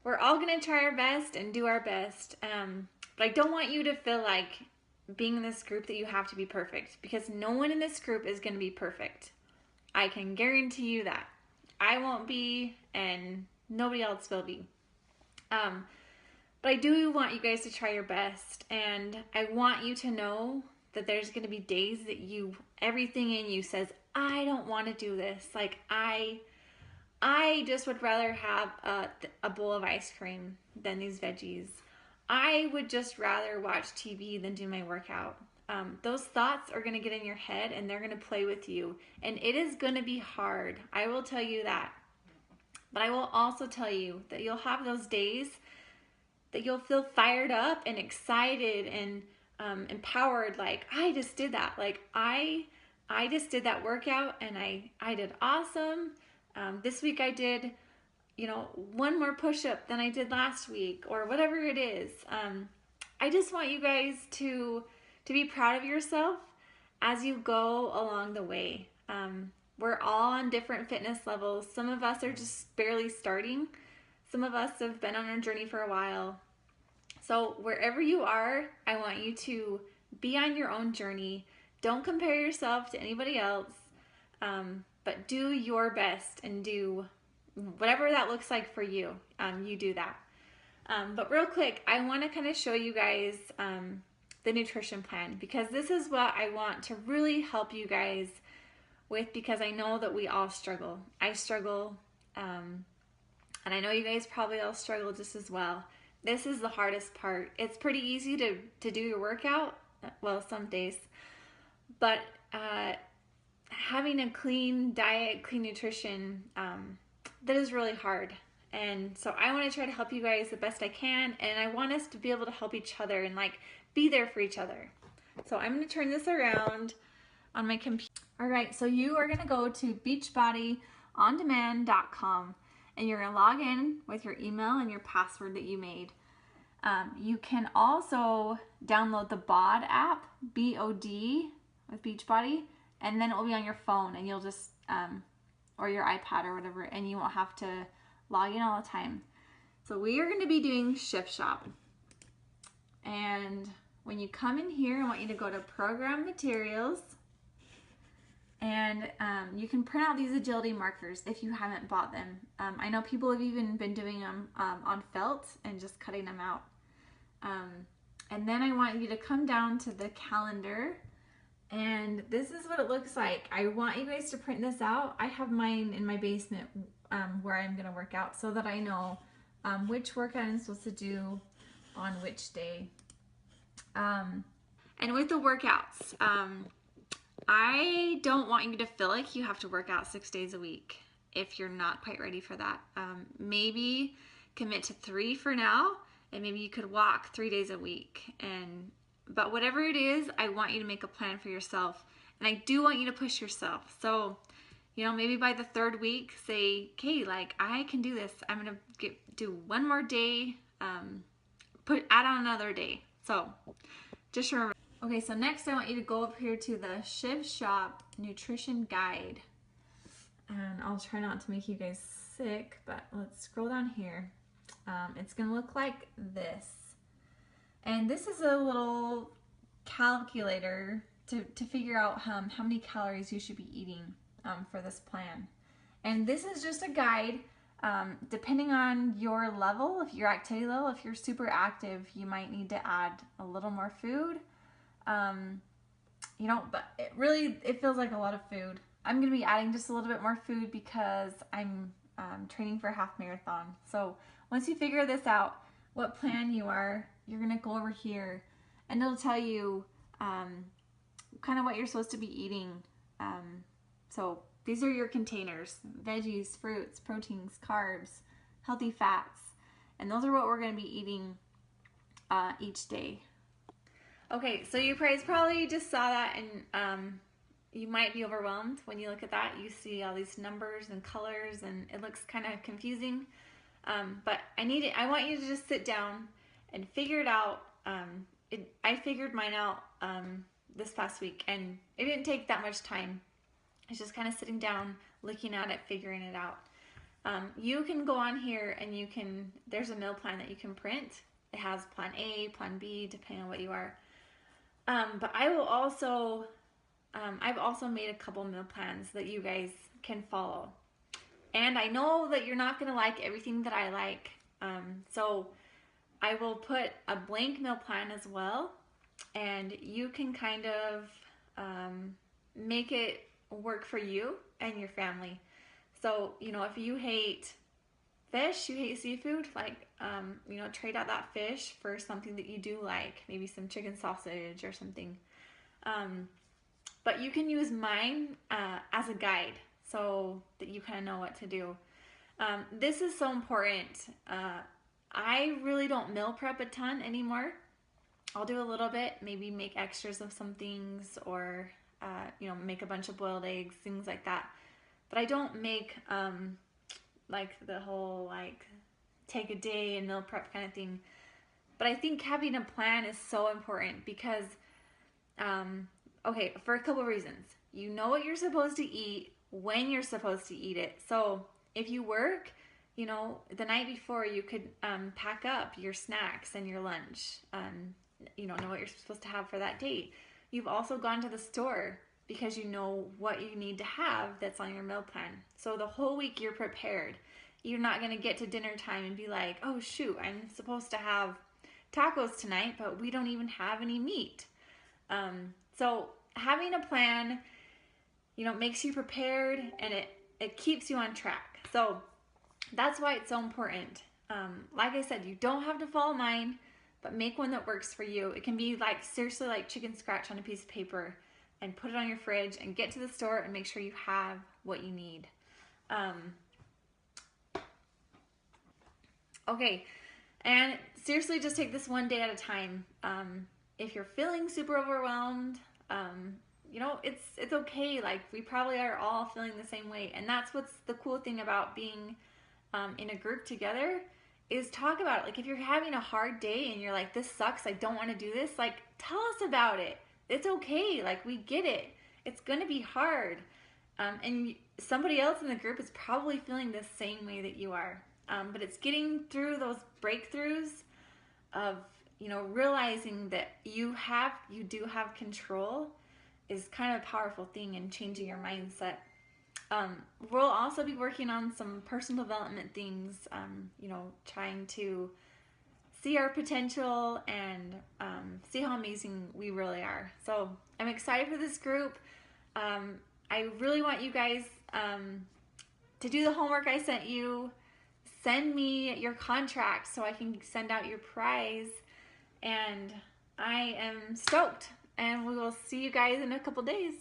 we're all gonna try our best and do our best. But I don't want you to feel like being in this group that you have to be perfect, because no one in this group is gonna be perfect. I can guarantee you that. I won't be, and nobody else will be. But I do want you guys to try your best, and I want you to know that there's going to be days that everything in you says, I don't want to do this. Like, I just would rather have a bowl of ice cream than these veggies. I would just rather watch TV than do my workout. Those thoughts are going to get in your head, and they're going to play with you. And it is going to be hard. I will tell you that. But I will also tell you that you'll have those days that you'll feel fired up and excited and empowered. Like, I just did that. Like, I just did that workout, and I did awesome. This week I did, one more push-up than I did last week, or whatever it is. I just want you guys to be proud of yourself as you go along the way. We're all on different fitness levels. Some of us are just barely starting. Some of us have been on our journey for a while. So wherever you are, I want you to be on your own journey. Don't compare yourself to anybody else, but do your best and do whatever that looks like for you. You do that. But real quick, I want to kind of show you guys the nutrition plan, because this is what I want to really help you guys with, because I know that we all struggle. I struggle, and I know you guys probably all struggle just as well. This is the hardest part. It's pretty easy to do your workout, well, some days, but having a clean diet, clean nutrition, that is really hard. And so I want to try to help you guys the best I can, and I want us to be able to help each other and like be there for each other. So I'm going to turn this around on my computer. All right, so you are going to go to beachbodyondemand.com, and you're going to log in with your email and your password that you made. You can also download the BOD app, B-O-D, with Beachbody, and then it will be on your phone, and you'll just, or your iPad or whatever, and you won't have to log in all the time. So we are going to be doing Shift Shop. And when you come in here, I want you to go to Program Materials, and you can print out these agility markers if you haven't bought them. I know people have even been doing them on felt and just cutting them out. And then I want you to come down to the calendar, and this is what it looks like. I want you guys to print this out. I have mine in my basement where I'm going to work out, so that I know which workout I'm supposed to do on which day. And with the workouts, I don't want you to feel like you have to work out 6 days a week if you're not quite ready for that. Maybe commit to 3 for now, and maybe you could walk 3 days a week. But whatever it is, I want you to make a plan for yourself, and I do want you to push yourself. So, maybe by the 3rd week, say, okay, like, I can do this. I'm gonna do 1 more day, add on another day. So just remember. Okay, so next I want you to go up here to the Shift Shop Nutrition Guide. And I'll try not to make you guys sick, but let's scroll down here. It's gonna look like this. And this is a little calculator to figure out how many calories you should be eating for this plan. And this is just a guide. Depending on your level, if your activity level, if you're super active, you might need to add a little more food. But it feels like a lot of food. I'm going to be adding just a little bit more food because I'm training for a half marathon. So once you figure this out, what plan you are, you're going to go over here, and it'll tell you kind of what you're supposed to be eating. So these are your containers: veggies, fruits, proteins, carbs, healthy fats. And those are what we're going to be eating each day. Okay, so you guys probably just saw that, and you might be overwhelmed when you look at that. You see all these numbers and colors, and it looks kind of confusing. But I want you to just sit down and figure it out. I figured mine out this past week, and it didn't take that much time. It's just kind of sitting down, looking at it, figuring it out. You can go on here and there's a meal plan that you can print. It has plan A, plan B, depending on what you are. But I've also made a couple meal plans that you guys can follow. And I know that you're not going to like everything that I like. So I will put a blank meal plan as well. And you can kind of make it work for you and your family. So, if you hate fish, you hate seafood, trade out that fish for something that you do like, maybe some chicken sausage or something. But you can use mine as a guide so that you kind of know what to do. This is so important. I really don't meal prep a ton anymore. I'll do a little bit, maybe make extras of some things, or make a bunch of boiled eggs, things like that. But I don't make the whole take a day and meal prep kind of thing. But I think having a plan is so important because, for a couple of reasons. You know what you're supposed to eat, when you're supposed to eat it. So if you work, the night before you could pack up your snacks and your lunch, know what you're supposed to have for that date. You've also gone to the store because you know what you need to have that's on your meal plan. So the whole week you're prepared. You're not going to get to dinner time and be like, oh shoot, I'm supposed to have tacos tonight, but we don't even have any meat. So having a plan, makes you prepared, and it keeps you on track. So that's why it's so important. Like I said, you don't have to follow mine, but make one that works for you. It can be seriously like chicken scratch on a piece of paper and put it on your fridge and get to the store and make sure you have what you need. Okay, and seriously, just take this one day at a time. If you're feeling super overwhelmed, it's okay. We probably are all feeling the same way. And that's what's the cool thing about being in a group together is talk about it. If you're having a hard day and you're like, this sucks, I don't want to do this, tell us about it. It's okay. We get it. It's going to be hard. And somebody else in the group is probably feeling the same way that you are. But it's getting through those breakthroughs of, realizing that you do have control is kind of a powerful thing in changing your mindset. We'll also be working on some personal development things, trying to see our potential and see how amazing we really are. So I'm excited for this group. I really want you guys to do the homework I sent you. Send me your contract so I can send out your prize. And I am stoked. And we will see you guys in a couple days.